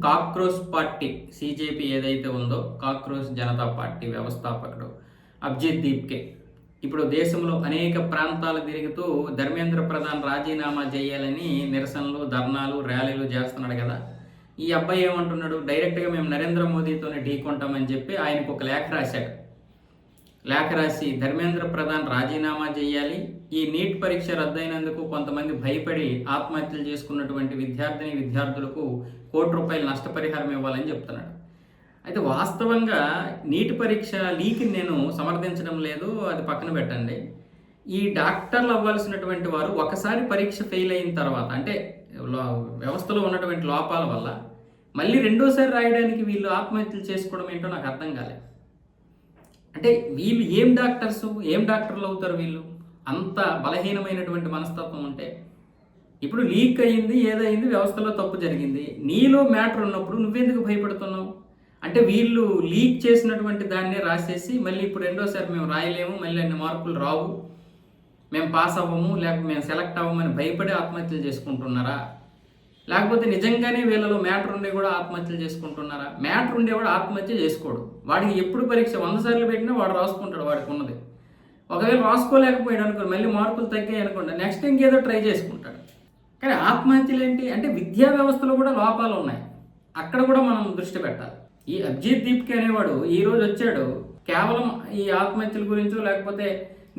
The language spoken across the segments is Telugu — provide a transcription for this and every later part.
కాక్రోచ్ పార్టీ సీజేపీ ఏదైతే ఉందో కాక్రోచ్ జనతా పార్టీ వ్యవస్థాపకుడు అభిజిత్ దీప్కే ఇప్పుడు దేశంలో అనేక ప్రాంతాలు తిరుగుతూ ధర్మేంద్ర ప్రధాన్ రాజీనామా చేయాలని నిరసనలు ధర్నాలు ర్యాలీలు చేస్తున్నాడు కదా. ఈ అబ్బాయి ఏమంటున్నాడు, డైరెక్ట్గా మేము నరేంద్ర మోదీతోనే ఢీకొంటామని చెప్పి ఆయనకు ఒక లేఖ రాశాడు. లేఖ రాసి ధర్మేంద్ర ప్రధాన్ రాజీనామా చేయాలి, ఈ నీట్ పరీక్ష రద్దయినందుకు కొంతమంది భయపడి ఆత్మహత్యలు చేసుకున్నటువంటి విద్యార్థులకు ₹1,00,00,000 నష్టపరిహారం ఇవ్వాలని చెప్తున్నాడు. అయితే వాస్తవంగా నీట్ పరీక్ష లీక్ని నేను సమర్థించడం లేదు, అది పక్కన పెట్టండి. ఈ డాక్టర్లు అవ్వాల్సినటువంటి వారు ఒకసారి పరీక్ష ఫెయిల్ అయిన తర్వాత, అంటే వ్యవస్థలో ఉన్నటువంటి లోపాల వల్ల మళ్ళీ రెండోసారి రాయడానికి వీళ్ళు ఆత్మహత్యలు చేసుకోవడం ఏంటో నాకు అర్థం కాలేదు. అంటే వీళ్ళు ఏం డాక్టర్లు అవుతారు వీళ్ళు? అంత బలహీనమైనటువంటి మనస్తత్వం ఉంటే. ఇప్పుడు లీక్ అయ్యింది, ఏదైంది, వ్యవస్థలో తప్పు జరిగింది, నీలో మ్యాటర్ ఉన్నప్పుడు నువ్వెందుకు భయపడుతున్నావు? అంటే వీళ్ళు లీక్ చేసినటువంటి దాన్నే రాసేసి మళ్ళీ ఇప్పుడు రెండోసారి మేము రాయలేము, మళ్ళీ అన్ని మార్కులు రావు, మేము పాస్ అవ్వము, లేకపోతే మేము సెలెక్ట్ అవ్వమని భయపడి ఆత్మహత్యలు చేసుకుంటున్నారా? లేకపోతే నిజంగానే వీళ్ళలో మ్యాటర్ ఉండే కూడా ఆత్మహత్యలు చేసుకుంటున్నారా? మ్యాటర్ ఉండేవాడు ఆత్మహత్య చేసుకోడు. వాడికి ఎప్పుడు పరీక్ష 100 సార్లు పెట్టినా వాడు రాసుకుంటాడు వాడికి ఉన్నది. ఒకవేళ రాసుకోలేకపోయాడు అనుకో, మళ్ళీ మార్కులు తగ్గాయి అనుకోండి, నెక్స్ట్ ఇంకేదో ట్రై చేసుకుంటాడు. కానీ ఆత్మహత్యలు ఏంటి అంటే విద్యా వ్యవస్థలో కూడా లోపాలు ఉన్నాయి, అక్కడ కూడా మనం దృష్టి పెట్టాలి. ఈ అభిజిత్ దీప్కే అనేవాడు ఈరోజు వచ్చాడు, కేవలం ఈ ఆత్మహత్యల గురించో లేకపోతే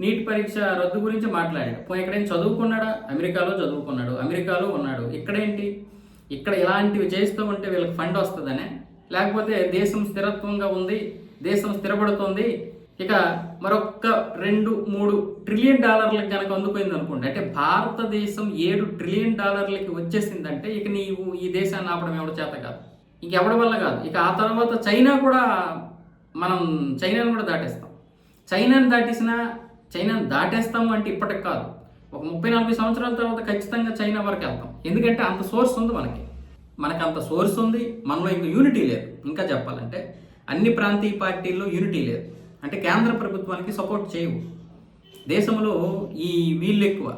నీట్ పరీక్ష రద్దు గురించి మాట్లాడాడు. ఇక్కడేం చదువుకున్నాడా? అమెరికాలో చదువుకున్నాడు, అమెరికాలో ఉన్నాడు. ఇక్కడేంటి, ఇక్కడ ఇలాంటివి చేస్తూ ఉంటే వీళ్ళకి ఫండ్ వస్తుందనే, లేకపోతే దేశం స్థిరత్వంగా ఉంది, దేశం స్థిరపడుతుంది, ఇక మరొక $2-3 ట్రిలియన్ కనుక అందుపోయింది అనుకోండి, అంటే భారతదేశం $7 ట్రిలియన్ వచ్చేసిందంటే ఇక నీవు ఈ దేశాన్ని ఆపడం ఎవరి చేత కాదు, ఇంకెవడి వల్ల కాదు. ఇక ఆ తర్వాత చైనాను కూడా దాటేస్తాం. చైనాను దాటేస్తాము అంటే ఇప్పటికి కాదు, ఒక 30-40 సంవత్సరాల తర్వాత ఖచ్చితంగా చైనా వరకు వెళ్తాం. ఎందుకంటే అంత సోర్స్ ఉంది మనకి అంత సోర్స్ ఉంది. మనలో ఇంకా యూనిటీ లేదు. ఇంకా చెప్పాలంటే అన్ని ప్రాంతీయ పార్టీల్లో యూనిటీ లేదు. అంటే కేంద్ర ప్రభుత్వానికి సపోర్ట్ చేయవు. దేశంలో ఈ వీళ్ళు ఎక్కువ,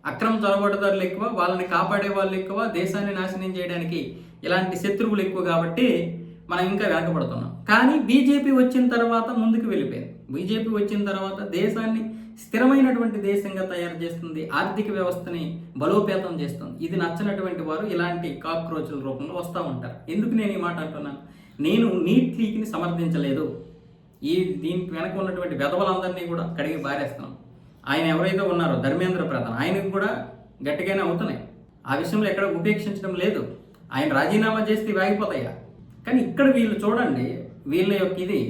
అక్రమ చొరబాటుదారులు ఎక్కువ, వాళ్ళని కాపాడే వాళ్ళు ఎక్కువ, దేశాన్ని నాశనం చేయడానికి ఇలాంటి శత్రువులు ఎక్కువ. కాబట్టి మనం ఇంకా వెనకబడుతున్నాం. కానీ బీజేపీ వచ్చిన తర్వాత ముందుకు వెళ్ళిపోయింది. బీజేపీ వచ్చిన తర్వాత దేశాన్ని స్థిరమైనటువంటి దేశంగా తయారు చేస్తుంది, ఆర్థిక వ్యవస్థని బలోపేతం చేస్తుంది. ఇది నచ్చినటువంటి వారు ఇలాంటి కాక్రోచ్ల రూపంలో వస్తూ ఉంటారు. ఎందుకు నేను ఈ మాట అంటున్నాను? నేను నీట్ లీక్ని సమర్థించలేదు. దీనికి వెనక ఉన్నటువంటి వెధవలందరినీ కూడా కడిగి బారేస్తున్నాం. ఆయన ఎవరైతే ఉన్నారో ధర్మేంద్ర ప్రధాన్, ఆయనకు కూడా గట్టిగానే అవుతున్నాయి. ఆ విషయంలో ఎక్కడ ఉపేక్షించడం లేదు. ఆయన రాజీనామా చేస్తే వాగిపోతాయా? కానీ ఇక్కడ వీళ్ళు చూడండి, వీళ్ళ యొక్క ఇది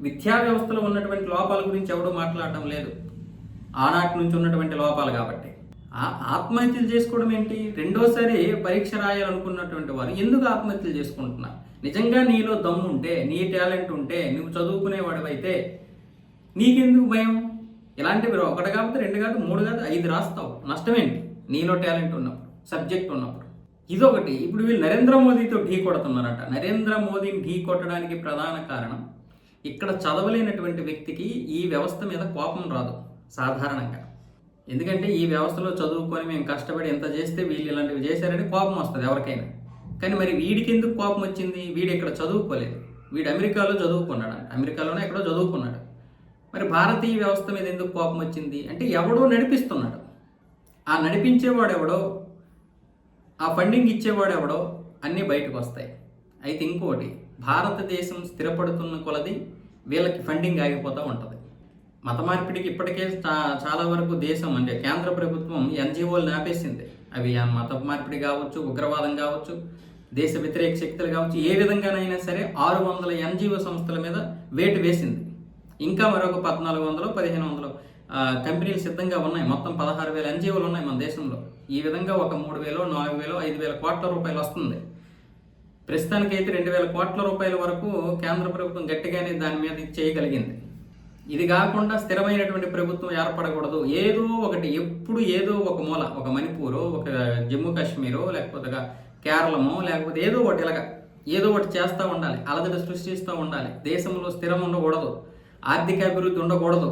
విద్యా వ్యవస్థలో ఉన్నటువంటి లోపాల గురించి ఎవడూ మాట్లాడడం లేదు. ఆనాటి నుంచి ఉన్నటువంటి లోపాలు కాబట్టి ఆత్మహత్యలు చేసుకోవడం ఏంటి? రెండోసారి పరీక్ష రాయాలనుకున్నటువంటి వారు ఎందుకు ఆత్మహత్యలు చేసుకుంటున్నారు? నిజంగా నీలో దమ్ము ఉంటే, నీ టాలెంట్ ఉంటే, నువ్వు చదువుకునేవాడివైతే నీకెందుకు భయం? ఇలాంటివి 1 కాకపోతే 2 కాదు 3 కాదు 5 రాస్తావు. నష్టమేంటి నీలో టాలెంట్ ఉన్నప్పుడు, సబ్జెక్ట్ ఉన్నప్పుడు? ఇదొకటి. ఇప్పుడు వీళ్ళు నరేంద్ర మోదీతో ఢీ కొడుతున్నారట. నరేంద్ర మోదీని ఢీ కొట్టడానికి ప్రధాన కారణం, ఇక్కడ చదవలేనటువంటి వ్యక్తికి ఈ వ్యవస్థ మీద కోపం రాదు సాధారణంగా. ఎందుకంటే ఈ వ్యవస్థలో చదువుకొని మేము కష్టపడి ఎంత చేస్తే వీళ్ళు ఇలాంటివి చేశారని కోపం వస్తుంది ఎవరికైనా. కానీ మరి వీడికి ఎందుకు కోపం వచ్చింది? వీడు ఇక్కడ చదువుకోలేదు, వీడు అమెరికాలో చదువుకున్నాడు, అమెరికాలోనే ఎక్కడో చదువుకున్నాడు. మరి భారతీయ వ్యవస్థ మీద ఎందుకు కోపం వచ్చింది అంటే ఎవడో నడిపిస్తున్నాడు. ఆ నడిపించేవాడు ఎవడో, ఆ ఫండింగ్ ఇచ్చేవాడు ఎవడో, అన్నీ బయటకు వస్తాయి. అయితే ఇంకోటి, భారతదేశం స్థిరపడుతున్న కొలది వీళ్ళకి ఫండింగ్ ఆగిపోతూ ఉంటుంది. మత మార్పిడికి ఇప్పటికే చాలా వరకు దేశం అంటే కేంద్ర ప్రభుత్వం ఎన్జిఓలు ఆపేసింది. అవి మత మార్పిడి కావచ్చు, ఉగ్రవాదం కావచ్చు, దేశ వ్యతిరేక శక్తులు కావచ్చు, ఏ విధంగానైనా సరే 600 ఎన్జిఓ సంస్థల మీద వేటు వేసింది. ఇంకా మరొక 1400-1500 కంపెనీలు సిద్ధంగా ఉన్నాయి. మొత్తం 16,000 ఎన్జిఓలు ఉన్నాయి మన దేశంలో. ఈ విధంగా ఒక 3,000, 4,000, 5,000 కోట్ల రూపాయలు వస్తుంది. ప్రస్తుతానికైతే 2,000 కోట్ల రూపాయల వరకు కేంద్ర ప్రభుత్వం గట్టిగానే దాని మీద చేయగలిగింది. ఇది కాకుండా స్థిరమైనటువంటి ప్రభుత్వం ఏర్పడకూడదు. ఏదో ఒకటి, ఎప్పుడు ఏదో ఒక మూల, ఒక మణిపూరో, ఒక జమ్మూ కాశ్మీరో, లేకపోతే కేరళమో, లేకపోతే ఏదో ఒకటి, ఇలాగా ఏదో ఒకటి చేస్తూ ఉండాలి, అలజడి సృష్టిస్తూ ఉండాలి. దేశంలో స్థిరం ఉండకూడదు, ఆర్థిక అభివృద్ధి ఉండకూడదు,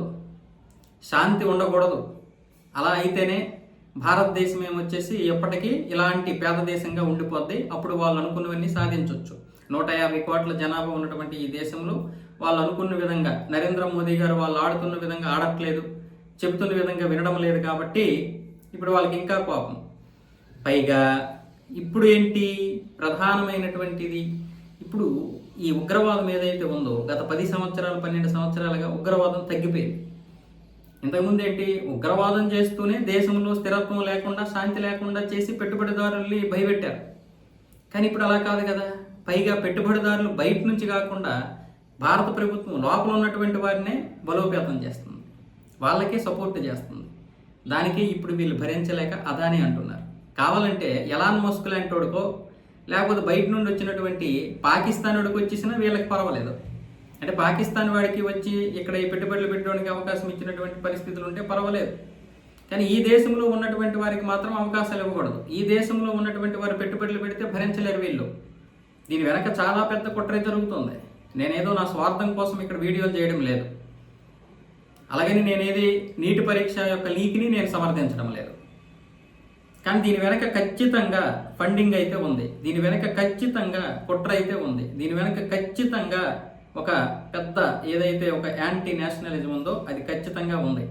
శాంతి ఉండకూడదు. అలా అయితేనే భారతదేశం ఏమొచ్చేసి ఎప్పటికీ ఇలాంటి పేద దేశంగా ఉండిపోద్ది. అప్పుడు వాళ్ళు అనుకున్నవన్నీ సాధించవచ్చు. 150 కోట్ల జనాభా ఉన్నటువంటి ఈ దేశంలో వాళ్ళు అనుకున్న విధంగా నరేంద్ర మోదీ గారు వాళ్ళు ఆడుతున్న విధంగా ఆడట్లేదు, చెబుతున్న విధంగా వినడం లేదు కాబట్టి ఇప్పుడు వాళ్ళకి ఇంకా కోపం. పైగా ఇప్పుడు ఏంటి ప్రధానమైనటువంటిది, ఇప్పుడు ఈ ఉగ్రవాదం ఏదైతే ఉందో గత 10 సంవత్సరాలు 12 సంవత్సరాలుగా ఉగ్రవాదం తగ్గిపోయింది. ఇంతకుముందు ఏంటి, ఉగ్రవాదం చేస్తూనే దేశంలో స్థిరత్వం లేకుండా శాంతి లేకుండా చేసి పెట్టుబడిదారుల్ని భయపెట్టారు. కానీ ఇప్పుడు అలా కాదు కదా. పైగా పెట్టుబడిదారులు బయట నుంచి కాకుండా భారత ప్రభుత్వం లోపల ఉన్నటువంటి వారినే బలోపేతం చేస్తుంది, వాళ్ళకే సపోర్ట్ చేస్తుంది. దానికి ఇప్పుడు వీళ్ళు భరించలేక అదాని అంటున్నారు. కావాలంటే ఎలాన్ మస్క్ లాంటి వాడికో లేకపోతే బయట నుండి వచ్చినటువంటి పాకిస్తాన్ వాడికి వచ్చేసినా వీళ్ళకి పర్వాలేదు. అంటే పాకిస్తాన్ వాడికి వచ్చి ఇక్కడ ఈ పెట్టుబడులు పెట్టడానికి అవకాశం ఇచ్చినటువంటి పరిస్థితులు ఉంటే పర్వాలేదు. కానీ ఈ దేశంలో ఉన్నటువంటి వారికి మాత్రం అవకాశాలు ఇవ్వకూడదు. ఈ దేశంలో ఉన్నటువంటి వారు పెట్టుబడులు పెడితే భరించలేరు వీళ్ళు. దీని వెనక చాలా పెద్ద కుట్ర జరుగుతుంది. నేనేదో నా స్వార్థం కోసం ఇక్కడ వీడియోలు చేయడం లేదు. అలాగని నేనేది నీటి పరీక్ష యొక్క లీక్ని నేను సమర్థించడం లేదు. కానీ దీని వెనక ఖచ్చితంగా ఫండింగ్ అయితే ఉంది, దీని వెనక ఖచ్చితంగా కుట్ర అయితే ఉంది, దీని వెనక ఖచ్చితంగా ఒక పెద్ద ఏదైతే ఒక యాంటీ నేషనలిజం ఉందో అది ఖచ్చితంగా ఉంది.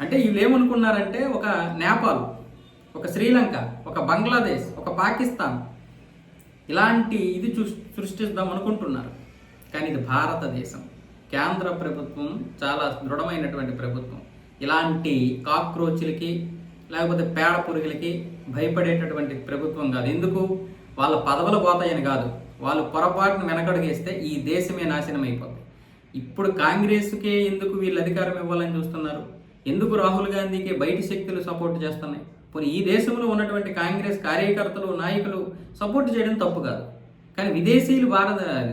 అంటే వీళ్ళు ఏమనుకున్నారంటే ఒక నేపాల్, ఒక శ్రీలంక, ఒక బంగ్లాదేశ్, ఒక పాకిస్తాన్ ఇలాంటి ఇది సృష్టిద్దాం అనుకుంటున్నారు. కానీ ఇది భారతదేశం, కేంద్ర ప్రభుత్వం చాలా దృఢమైనటువంటి ప్రభుత్వం. ఇలాంటి కాక్రోచ్లకి లేకపోతే పేడ పురుగులకి భయపడేటటువంటి ప్రభుత్వం కాదు. ఎందుకు, వాళ్ళ పదవులు పోతాయని కాదు, వాళ్ళు పొరపాటును వెనకడుగేస్తే ఈ దేశమే నాశనం అయిపోతుంది. ఇప్పుడు కాంగ్రెస్కే ఎందుకు వీళ్ళు అధికారం ఇవ్వాలని చూస్తున్నారు? ఎందుకు రాహుల్ గాంధీకి బయటి శక్తులు సపోర్ట్ చేస్తున్నాయి? పోనీ ఈ దేశంలో ఉన్నటువంటి కాంగ్రెస్ కార్యకర్తలు నాయకులు సపోర్ట్ చేయడం తప్పు కాదు, కానీ విదేశీయులు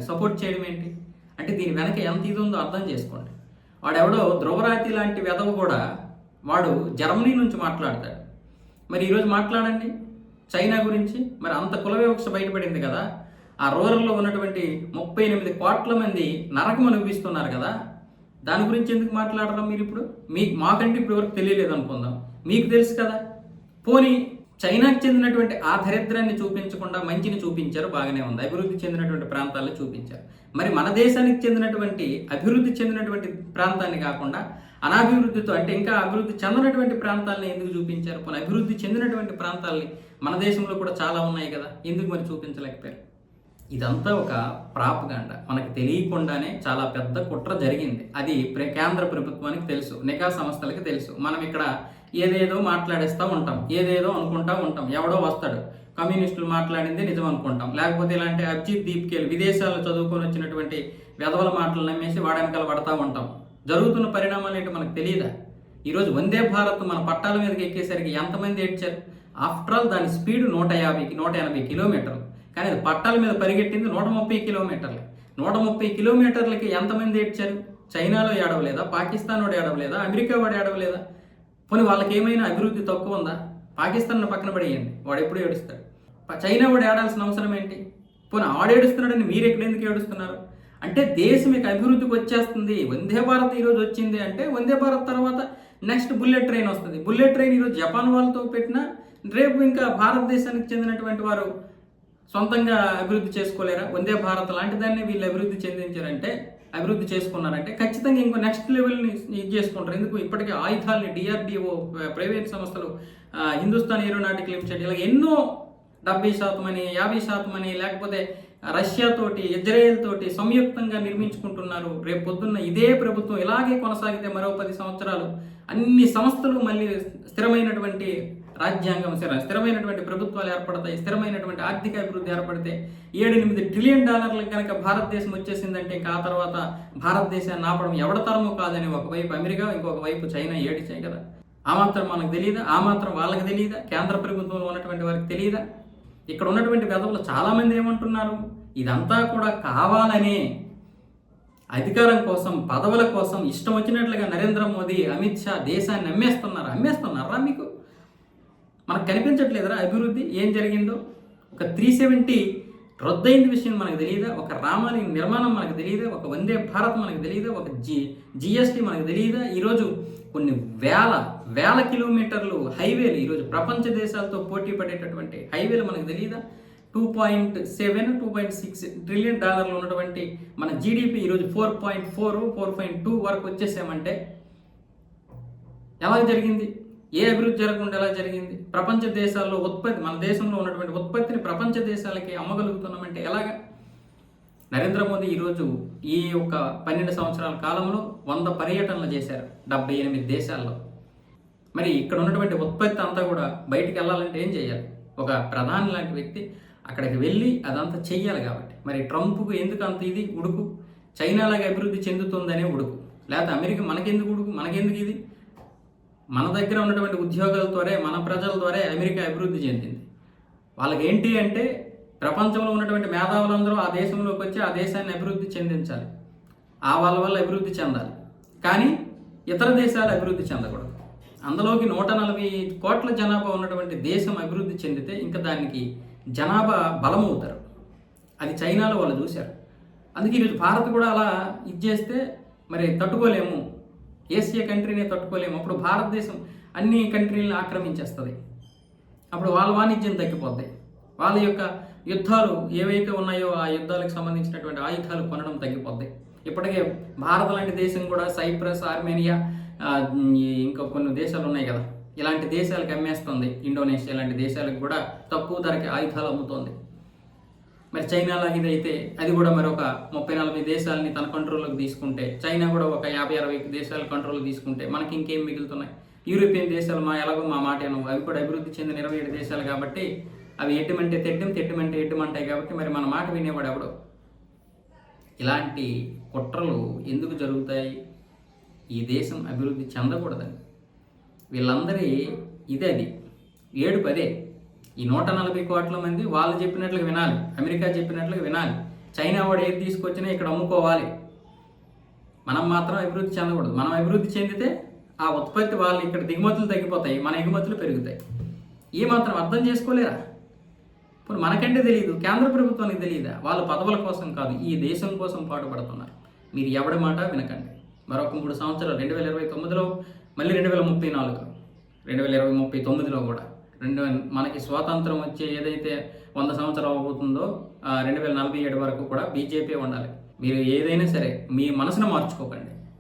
సపోర్ట్ చేయడం ఏంటి? అంటే దీని వెనక ఎంత ఇది ఉందో అర్థం చేసుకోండి. వాడెవడో ధ్రువరాతి లాంటి వెధవ కూడా వాడు జర్మనీ నుంచి మాట్లాడతాడు. మరి ఈరోజు మాట్లాడండి చైనా గురించి. మరి అంత కుల వివక్ష బయటపడింది కదా. ఆ రూరల్లో ఉన్నటువంటి 38 కోట్ల మంది నరకం అనుభవిస్తున్నారు కదా. దాని గురించి ఎందుకు మాట్లాడరు మీరు? ఇప్పుడు మాకంటే ఇప్పుడు వరకు తెలియలేదు అనుకుందాం, మీకు తెలుసు కదా. పోనీ చైనాకి చెందినటువంటి ఆ దరిద్రాన్ని చూపించకుండా మంచిని చూపించారు, బాగానే ఉంది. అభివృద్ధి చెందినటువంటి ప్రాంతాలను చూపించారు. మరి మన దేశానికి చెందినటువంటి అభివృద్ధి చెందినటువంటి ప్రాంతాన్ని కాకుండా అనాభివృద్ధితో అంటే ఇంకా అభివృద్ధి చెందినటువంటి ప్రాంతాలను ఎందుకు చూపించారు? పోనీ అభివృద్ధి చెందినటువంటి ప్రాంతాలని మన దేశంలో కూడా చాలా ఉన్నాయి కదా, ఎందుకు మరి చూపించలేకపోయారు? ఇదంతా ఒక ప్రాపగాండా. మనకి తెలియకుండానే చాలా పెద్ద కుట్ర జరిగింది. అది కేంద్ర ప్రభుత్వానికి తెలుసు, నిఘా సంస్థలకి తెలుసు. మనం ఇక్కడ ఏదేదో మాట్లాడేస్తూ ఉంటాం, ఏదేదో అనుకుంటా ఉంటాం. ఎవడో వస్తాడు, కమ్యూనిస్టులు మాట్లాడింది నిజం అనుకుంటాం, లేకపోతే ఇలాంటి అభిజిత్ దీప్కేలు విదేశాల్లో చదువుకొని వచ్చినటువంటి వెధవల మాటలు నమ్మేసి వాడనకాల పడతా ఉంటాం. జరుగుతున్న పరిణామాలు ఏంటో మనకు తెలియదా? ఈరోజు వందే భారత్ మన పట్టాల మీదకి ఎక్కేసరికి ఎంతమంది ఏడ్చారు? ఆఫ్టర్ ఆల్ దాని స్పీడ్ 180 కిలోమీటర్లు, కానీ అది పట్టాల మీద పరిగెట్టింది 130 కిలోమీటర్లు. 130 కిలోమీటర్లకి ఎంతమంది ఏడ్చారు? చైనాలో ఏడవలేదా? పాకిస్తాన్ వాడు ఏడవలేదా? అమెరికా వాడు ఏడవలేదా? పోనీ వాళ్ళకి ఏమైనా అభివృద్ధి తక్కువ ఉందా? పాకిస్తాన్ పక్కన పడేయండి, వాడు ఎప్పుడు ఏడుస్తాడు. చైనా వాడు ఏడాల్సిన అవసరం ఏంటి? పోనీ ఆడు ఏడుస్తున్నాడని మీరు ఎందుకు ఏడుస్తున్నారు? అంటే దేశం మీకు అభివృద్ధికి వచ్చేస్తుంది. వందే భారత్ ఈరోజు వచ్చింది అంటే వందే భారత్ తర్వాత నెక్స్ట్ బుల్లెట్ ట్రైన్ వస్తుంది. బుల్లెట్ ట్రైన్ ఈరోజు జపాన్ వాళ్ళతో పెట్టినా రేపు ఇంకా భారతదేశానికి చెందినటువంటి వారు సొంతంగా అభివృద్ధి చేసుకోలేరా? వందే భారత్ లాంటి దాన్ని వీళ్ళు అభివృద్ధి చేసుకున్నారంటే ఖచ్చితంగా ఇంకో నెక్స్ట్ లెవెల్ని ఇది చేసుకుంటారు. ఎందుకు, ఇప్పటికే ఆయుధాలని DRDO ప్రైవేట్ సంస్థలు, హిందుస్థాన్ ఏరోనాటికల్ లిమిటెడ్ ఇలా ఎన్నో 70% అని 50% అని లేకపోతే రష్యా తోటి ఇజ్రాయెల్ తోటి సంయుక్తంగా నిర్మించుకుంటున్నారు. రేపు పొద్దున్న ఇదే ప్రభుత్వం ఇలాగే కొనసాగితే మరో 10 సంవత్సరాలు అన్ని సంస్థలు మళ్ళీ స్థిరమైనటువంటి రాజ్యాంగం, స్థిరమైనటువంటి ప్రభుత్వాలు ఏర్పడతాయి. స్థిరమైనటువంటి ఆర్థిక అభివృద్ధి ఏర్పడితే $7-8 ట్రిలియన్ కనుక భారతదేశం వచ్చేసిందంటే ఇంకా ఆ తర్వాత భారతదేశాన్ని ఆపడం ఎవడతరమో కాదని ఒకవైపు అమెరికా, ఇంకొక వైపు చైనా ఏడిచాయి కదా. ఆ మాత్రం మనకు తెలియదా? ఆ మాత్రం వాళ్ళకి తెలియదా? కేంద్ర ప్రభుత్వంలో ఉన్నటువంటి వారికి తెలియదా? ఇక్కడ ఉన్నటువంటి వెధవులు చాలామంది ఏమంటున్నారు, ఇదంతా కూడా కావాలనే అధికారం కోసం, పదవుల కోసం ఇష్టం వచ్చినట్లుగా నరేంద్ర మోదీ, అమిత్ షా దేశాన్ని అమ్మేస్తున్నారా? మీకు మనకు కనిపించట్లేదురా అభివృద్ధి ఏం జరిగిందో? ఒక 370 రద్దయింది విషయం మనకు తెలియదా? ఒక రామాలయం నిర్మాణం మనకు తెలియదా? ఒక వందే భారత్ మనకు తెలియదా? ఒక GST మనకు తెలియదా? ఈరోజు కొన్ని వేల వేల కిలోమీటర్లు హైవేలు ఈరోజు ప్రపంచ దేశాలతో పోటీ పడేటటువంటి హైవేలు మనకు తెలియదా? 2.7 2.6 ట్రిలియన్ డాలర్లు ఉన్నటువంటి మన జీడిపి ఈరోజు 4.4 4.2 వరకు వచ్చేసామంటే ఎలా జరిగింది? ఏ అభివృద్ధి జరగకుండా ఎలా జరిగింది? ప్రపంచ దేశాల్లో ఉత్పత్తి, మన దేశంలో ఉన్నటువంటి ఉత్పత్తిని ప్రపంచ దేశాలకి అమ్మగలుగుతున్నామంటే ఎలాగా? నరేంద్ర మోదీ ఈరోజు ఈ యొక్క 12 సంవత్సరాల కాలంలో 100 పర్యటనలు చేశారు 78 దేశాల్లో. మరి ఇక్కడ ఉన్నటువంటి ఉత్పత్తి అంతా కూడా బయటికి వెళ్ళాలంటే ఏం చేయాలి? ఒక ప్రధాని లాంటి వ్యక్తి అక్కడికి వెళ్ళి అదంతా చెయ్యాలి. కాబట్టి మరి ట్రంప్కు ఎందుకు అంత ఇది ఉడుకు? చైనాలాగా అభివృద్ధి చెందుతుందనే ఉడుకు, లేకపోతే అమెరికా మనకెందుకు ఉడుకు? మనకెందుకు ఇది? మన దగ్గర ఉన్నటువంటి ఉద్యోగాల ద్వారా, మన ప్రజల ద్వారా అమెరికా అభివృద్ధి చెందింది. వాళ్ళకి ఏంటి అంటే ప్రపంచంలో ఉన్నటువంటి మేధావులందరూ ఆ దేశంలోకి వచ్చి ఆ దేశాన్ని అభివృద్ధి చెందించాలి, ఆ వాళ్ళ వల్ల అభివృద్ధి చెందాలి. కానీ ఇతర దేశాలు అభివృద్ధి చెందకూడదు. అందులోకి 140 కోట్ల జనాభా ఉన్నటువంటి దేశం అభివృద్ధి చెందితే ఇంకా దానికి జనాభా బలమవుతారు. అది చైనాలో వాళ్ళు చూశారు. అందుకే ఈరోజు భారత్ కూడా అలా చేస్తే మరి తట్టుకోలేము, ఏషియా కంట్రీనే తట్టుకోలేము. అప్పుడు భారతదేశం అన్ని కంట్రీలను ఆక్రమించేస్తుంది. అప్పుడు వాళ్ళ వాణిజ్యం తగ్గిపోద్ది. వాళ్ళ యొక్క యుద్ధాలు ఏవైతే ఉన్నాయో ఆ యుద్ధాలకు సంబంధించినటువంటి ఆయుధాలు కొనడం తగ్గిపోద్ది. ఇప్పటికే భారత్ లాంటి దేశం కూడా సైప్రస్, ఆర్మేనియా, ఇంకా కొన్ని దేశాలు ఉన్నాయి కదా, ఇలాంటి దేశాలకు అమ్మేస్తుంది. ఇండోనేషియా లాంటి దేశాలకు కూడా తక్కువ ధరకి ఆయుధాలు అమ్ముతోంది. మరి చైనా లాగా ఇదైతే అది కూడా మరొక 30-40 దేశాలని తన కంట్రోల్లోకి తీసుకుంటే, చైనా కూడా ఒక 50-60 దేశాల కంట్రోల్ తీసుకుంటే మనకి ఇంకేం మిగులుతున్నాయి? యూరోపియన్ దేశాలు ఎలాగో మా మాట అవి కూడా అభివృద్ధి చెందిన 27 దేశాలు కాబట్టి అవి ఎట్టుమంటే తెడ్డం, తెట్టుమంటే ఎట్టుమంటాయి కాబట్టి మరి మన మాట వినేవాడు ఎవడో. ఇలాంటి కుట్రలు ఎందుకు జరుగుతాయి? ఈ దేశం అభివృద్ధి చెందకూడదని. వీళ్ళందరి ఇదే అది ఏడుపు అదే. ఈ 140 కోట్ల మంది వాళ్ళు చెప్పినట్లుగా వినాలి, అమెరికా చెప్పినట్లుగా వినాలి. చైనా వాడు ఏది తీసుకొచ్చినా ఇక్కడ అమ్ముకోవాలి. మనం మాత్రం అభివృద్ధి చెందకూడదు. మనం అభివృద్ధి చెందితే ఆ ఉత్పత్తి వాళ్ళు ఇక్కడ దిగుమతులు తగ్గిపోతాయి, మన ఎగుమతులు పెరుగుతాయి. ఏ మాత్రం అర్థం చేసుకోలేరా? ఇప్పుడు మనకంటే తెలియదు, కేంద్ర ప్రభుత్వానికి తెలియదా? వాళ్ళు పదవుల కోసం కాదు, ఈ దేశం కోసం పాటుపడుతున్నారు. మీరు ఎవడి మాట వినకండి. మరొక 3 సంవత్సరాలు 2029లో, మళ్ళీ 2034, 2039లో కూడా మనకి స్వాతంత్రం వచ్చే ఏదైతే 100 సంవత్సరాలు అవబోతుందో 2047 వరకు కూడా బీజేపీ ఉండాలి. మీరు ఏదైనా సరే మీ మనసును మార్చుకోకండి.